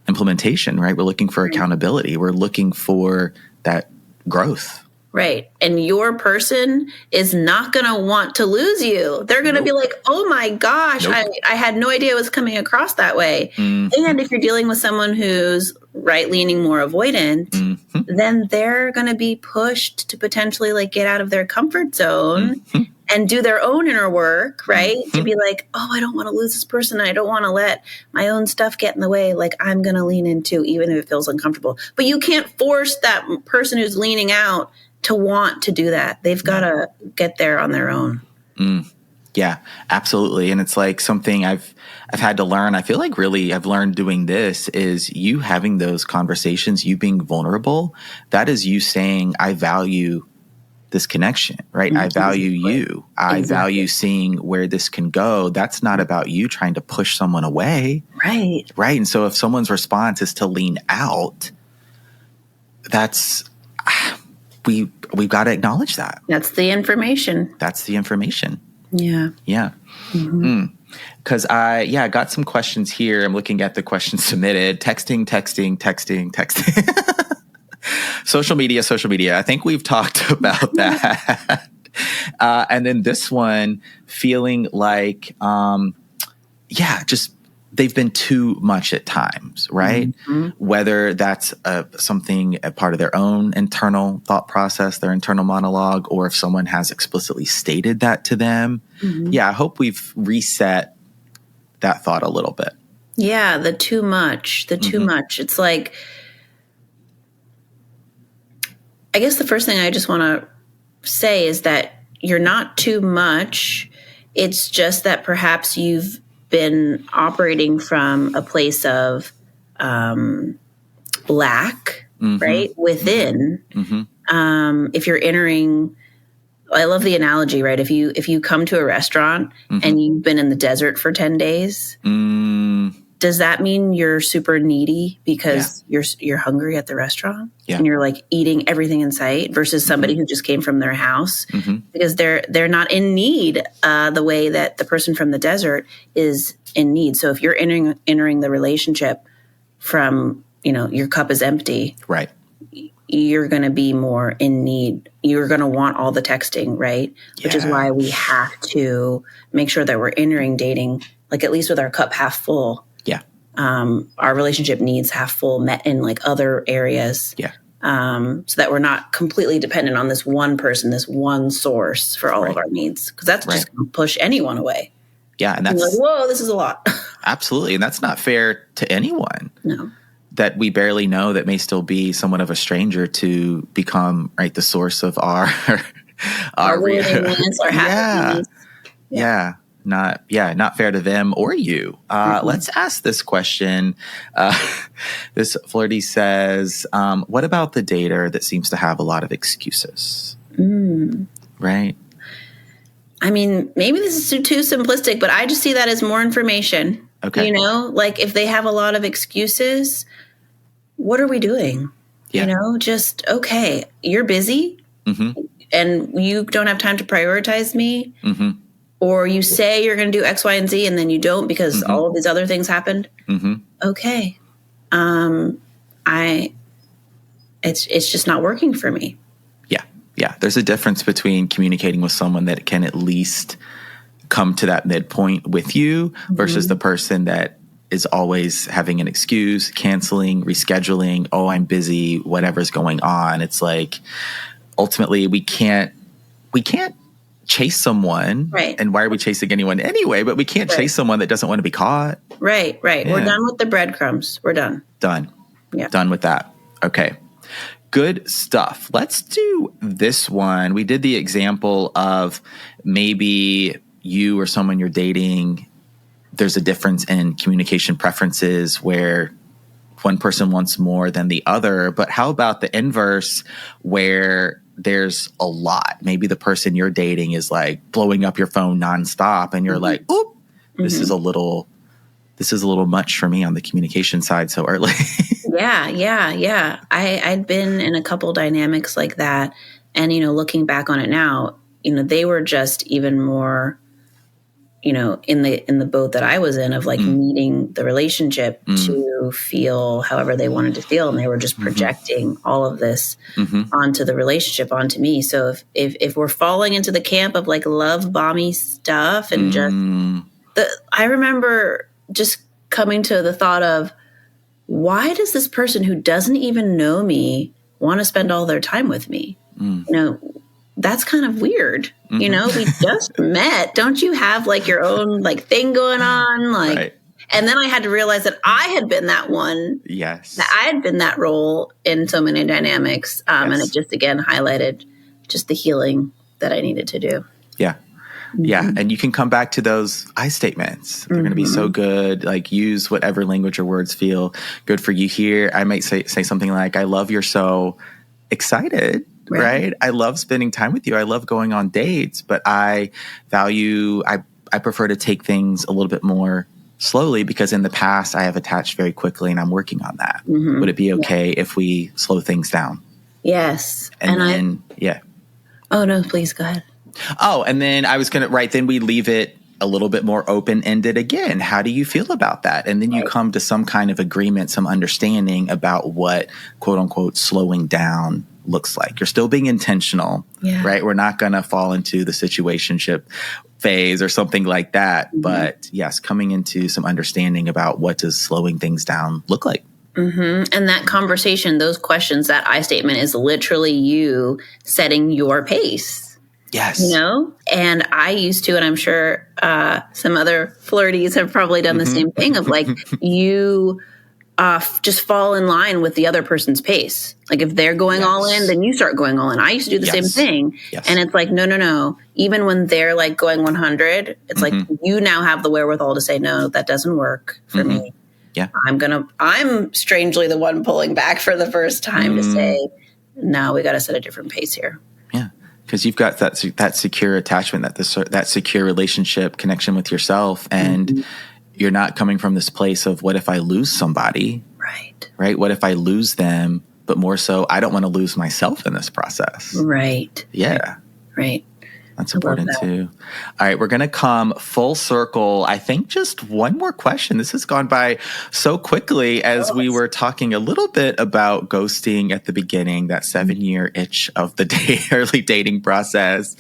implementation, right? We're looking for accountability. We're looking for that growth.
Right. And your person is not going to want to lose you. They're going to be like, oh my gosh, I had no idea it was coming across that way. And if you're dealing with someone who's right-leaning, more avoidant, then they're going to be pushed to potentially like get out of their comfort zone and do their own inner work, right? To be like, oh, I don't want to lose this person. I don't want to let my own stuff get in the way. Like, I'm going to lean into, even if it feels uncomfortable. But you can't force that person who's leaning out to want to do that. They've got to get there on their own.
Yeah, absolutely. And it's like something I've had to learn. I feel like really I've learned doing this is you having those conversations, you being vulnerable. That is you saying, I value this connection, right? I value you. I value seeing where this can go. That's not about you trying to push someone away.
Right.
Right. And so if someone's response is to lean out, we've got to acknowledge that.
That's the information.
Yeah. Yeah. Because I got some questions here. I'm looking at the questions submitted. Texting. Social media. I think we've talked about that. And then this one, feeling like, just they've been too much at times, right? Whether that's something a part of their own internal thought process, their internal monologue, or if someone has explicitly stated that to them. I hope we've reset that thought a little bit.
Yeah, the too much. It's like, I guess the first thing I just want to say is that you're not too much. It's just that perhaps you've been operating from a place of lack, right? Within. If you're entering I love the analogy, right? If you come to a restaurant and you've been in the desert for 10 days, does that mean you're super needy because you're hungry at the restaurant and you're like eating everything in sight versus somebody who just came from their house because they're not in need the way that the person from the desert is in need. So if you're entering the relationship from, your cup is empty,
Right.
you're going to be more in need. You're going to want all the texting, right? Which is why we have to make sure that we're entering dating, like at least with our cup half full.
Yeah.
Our relationship needs half full met in like other areas.
Yeah.
So that we're not completely dependent on this one person, this one source for all of our needs. Because that's just going to push anyone away.
Yeah. And that's
like, whoa, this is a lot.
absolutely. And that's not fair to anyone.
No.
That we barely know that may still be somewhat of a stranger to become the source of our
worthiness, our happiness.
Not fair to them or you. Let's ask this question. This Flirty says, what about the dater that seems to have a lot of excuses? Right?
I mean, maybe this is too simplistic, but I just see that as more information.
Okay.
Like if they have a lot of excuses, what are we doing?
Yeah.
Just, okay, you're busy and you don't have time to prioritize me. Or you say you're going to do X, Y, and Z and then you don't because all of these other things happened. Okay. It's just not working for me.
Yeah. There's a difference between communicating with someone that can at least come to that midpoint with you versus the person that is always having an excuse, canceling, rescheduling. Oh, I'm busy, whatever's going on. It's like, ultimately we can't chase someone.
Right.
And why are we chasing anyone anyway? But we can't chase someone that doesn't want to be caught.
Right.
Yeah.
We're done with the breadcrumbs. We're done.
Done.
Yeah.
Done with that. Okay. Good stuff. Let's do this one. We did the example of maybe you or someone you're dating, there's a difference in communication preferences where one person wants more than the other. But how about the inverse where there's a lot? Maybe the person you're dating is like blowing up your phone nonstop and you're like, oop, this is a little much for me on the communication side so early.
Yeah. I'd been in a couple dynamics like that. And, looking back on it now, they were just even more, in the boat that I was in of like needing the relationship to feel however they wanted to feel. And they were just projecting all of this onto the relationship, onto me. So if we're falling into the camp of like love bomby stuff and I remember just coming to the thought of, why does this person who doesn't even know me want to spend all their time with me? That's kind of weird. We just met. Don't you have like your own like thing going on? Like,
Right.
And then I had to realize that I had been that one.
Yes.
That I had been that role in so many dynamics. And it just again highlighted just the healing that I needed to do.
Yeah. Yeah. And you can come back to those I statements. They're going to be so good. Like use whatever language or words feel good for you here. I might say something like, I love you're so excited. Right. I love spending time with you. I love going on dates, but I prefer to take things a little bit more slowly because in the past I have attached very quickly and I'm working on that. Would it be okay if we slow things down?
Yes.
And then.
Oh, no, please go ahead.
Oh, and then I was going to, then we leave it a little bit more open-ended again. How do you feel about that? And then you come to some kind of agreement, some understanding about what, quote unquote, slowing down looks like. You're still being intentional, right? We're not going to fall into the situationship phase or something like that. But yes, coming into some understanding about what does slowing things down look like.
And that conversation, those questions, that I statement is literally you setting your pace.
Yes.
And I used to, and I'm sure some other flirties have probably done the same thing of like, you just fall in line with the other person's pace. Like if they're going all in, then you start going all in. I used to do the same thing. And it's like, no. Even when they're like going 100, it's like you now have the wherewithal to say, no, that doesn't work for me.
Yeah.
I'm strangely the one pulling back for the first time to say, no, we got to set a different pace here.
Yeah. Because you've got that secure attachment, that secure relationship connection with yourself, and you're not coming from this place of what if I lose somebody, right? What if I lose them? But more so, I don't want to lose myself in this process,
right?
Yeah,
right.
That's important too. All right, we're going to come full circle. I think just one more question. This has gone by so quickly as we were talking a little bit about ghosting at the beginning, that 7-year itch of the early dating process.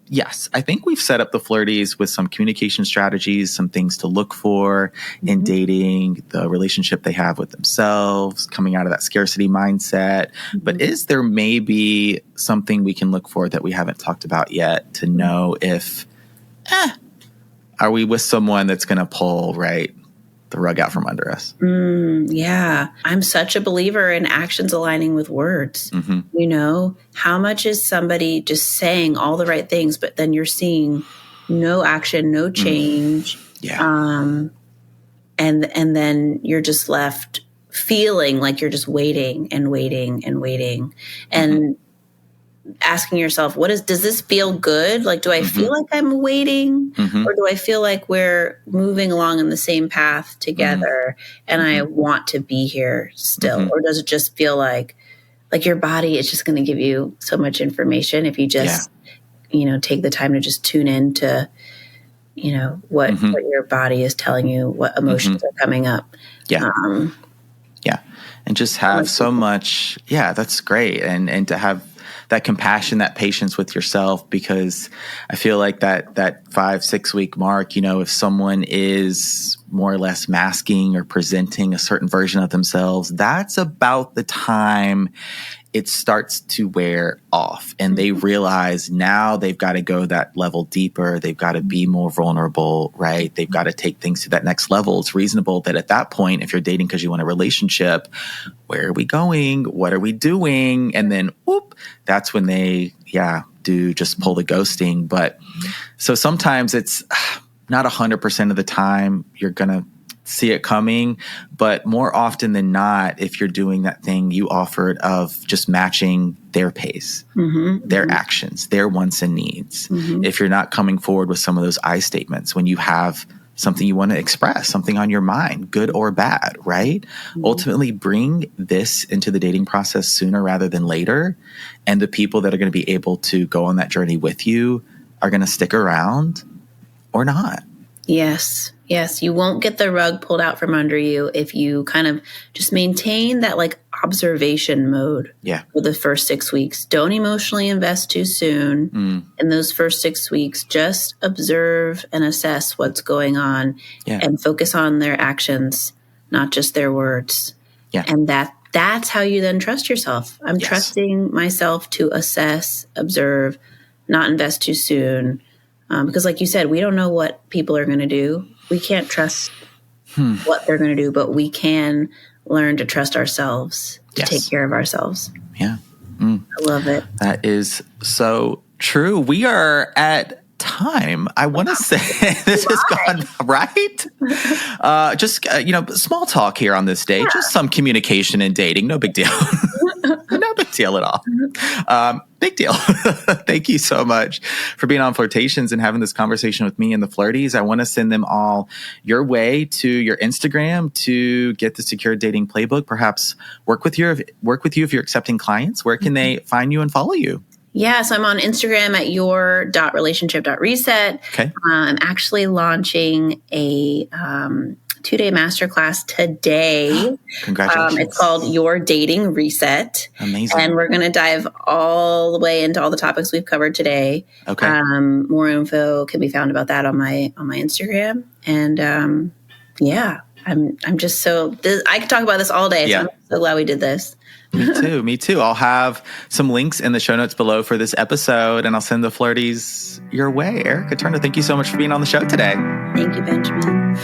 Yes, I think we've set up the Flirties with some communication strategies, some things to look for in dating, the relationship they have with themselves, coming out of that scarcity mindset. But is there maybe something we can look for that we haven't talked about yet to know if, are we with someone that's going to pull, the rug out from under us?
Yeah. I'm such a believer in actions aligning with words. You know, how much is somebody just saying all the right things, but then you're seeing no action, no change. And then you're just left feeling like you're just waiting and waiting and waiting. And asking yourself, does this feel good? Like, do I feel like I'm waiting, or do I feel like we're moving along in the same path together and I want to be here still? Or does it just feel like your body is just going to give you so much information if you just, take the time to just tune in to, what your body is telling you, what emotions are coming up.
And just have so much. Yeah, that's great. And to have that compassion, that patience with yourself, because I feel like that 5-6 week mark, if someone is more or less masking or presenting a certain version of themselves, that's about the time it starts to wear off and they realize now they've got to go that level deeper. They've got to be more vulnerable, right? They've got to take things to that next level. It's reasonable that at that point, if you're dating because you want a relationship, where are we going? What are we doing? And then, that's when they, do just pull the ghosting. But so sometimes it's not 100% of the time you're going to see it coming, but more often than not, if you're doing that thing you offered of just matching their pace, their actions, their wants and needs, if you're not coming forward with some of those I statements when you have something you want to express, something on your mind, good or bad, right? Ultimately, bring this into the dating process sooner rather than later. And the people that are going to be able to go on that journey with you are going to stick around or not.
Yes. You won't get the rug pulled out from under you if you kind of just maintain that observation mode for the first 6 weeks. Don't emotionally invest too soon. In those first 6 weeks, just observe and assess what's going on and focus on their actions, not just their words. And that's how you then trust yourself. I'm trusting myself to assess, observe, not invest too soon. Because like you said, we don't know what people are going to do. We can't trust what they're going to do, but we can learn to trust ourselves, to take care of ourselves.
Yeah.
I love it.
That is so true. We are at time. I want to say this has gone right. Small talk here on this day, just some communication and dating. No big deal. No big deal at all. Big deal. Thank you so much for being on Flirtations and having this conversation with me and the Flirties. I want to send them all your way to your Instagram to get the Secure Dating Playbook, perhaps work with you if you're accepting clients. Where can they find you and follow you?
Yes, I'm on Instagram at your.relationship.reset.
Okay.
I'm actually launching a 2-day masterclass today.
Congratulations.
It's called Your Dating Reset.
Amazing.
And we're going to dive all the way into all the topics we've covered today.
Okay.
More info can be found about that on my Instagram. And I'm just so I could talk about this all day. So I'm so glad we did this.
Me too. I'll have some links in the show notes below for this episode, and I'll send the Flirties your way. Erica Turner, thank you so much for being on the show today.
Thank you, Benjamin.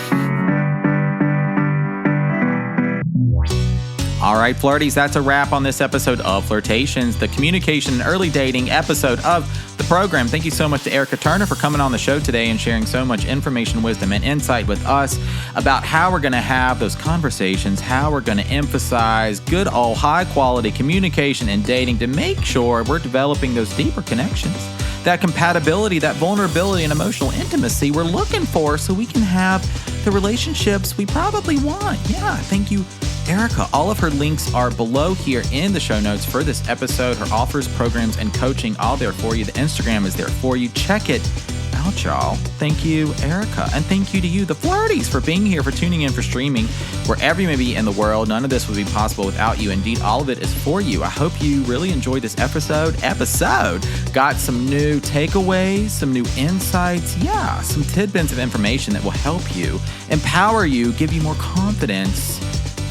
All right, Flirties, that's a wrap on this episode of Flirtations, the communication and early dating episode of the program. Thank you so much to Erica Turner for coming on the show today and sharing so much information, wisdom, and insight with us about how we're going to have those conversations, how we're going to emphasize good old high-quality communication and dating to make sure we're developing those deeper connections, that compatibility, that vulnerability, and emotional intimacy we're looking for so we can have the relationships we probably want. Yeah, thank you, Erica. All of her links are below here in the show notes for this episode. Her offers, programs, and coaching, all there for you. The Instagram is there for you. Check it out, y'all. Thank you, Erica. And thank you to you, the Flirties, for being here, for tuning in, for streaming. Wherever you may be in the world, none of this would be possible without you. Indeed, all of it is for you. I hope you really enjoyed this episode. Got some new takeaways, some new insights. Yeah, some tidbits of information that will help you, empower you, give you more confidence.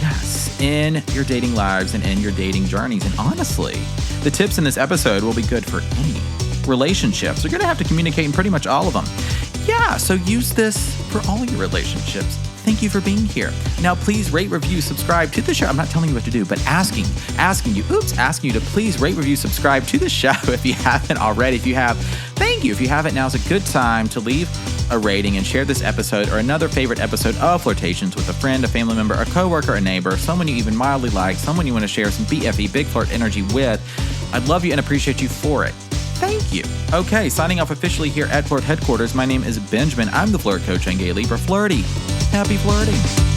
Yes, in your dating lives and in your dating journeys. And honestly, the tips in this episode will be good for any relationships. You're going to have to communicate in pretty much all of them. Yeah, so use this for all your relationships. Thank you for being here. Now, please rate, review, subscribe to the show. I'm not telling you what to do, but asking you to please rate, review, subscribe to the show if you haven't already. If you have, thank you. If you haven't, now's a good time to leave a rating and share this episode or another favorite episode of Flirtations with a friend, a family member, a coworker, a neighbor, someone you even mildly like, someone you want to share some BFE, big flirt energy with. I'd love you and appreciate you for it. Thank you. Okay, signing off officially here at Flirt Headquarters. My name is Benjamin. I'm the Flirt Coach and Gay Libra Flirty. Happy flirting.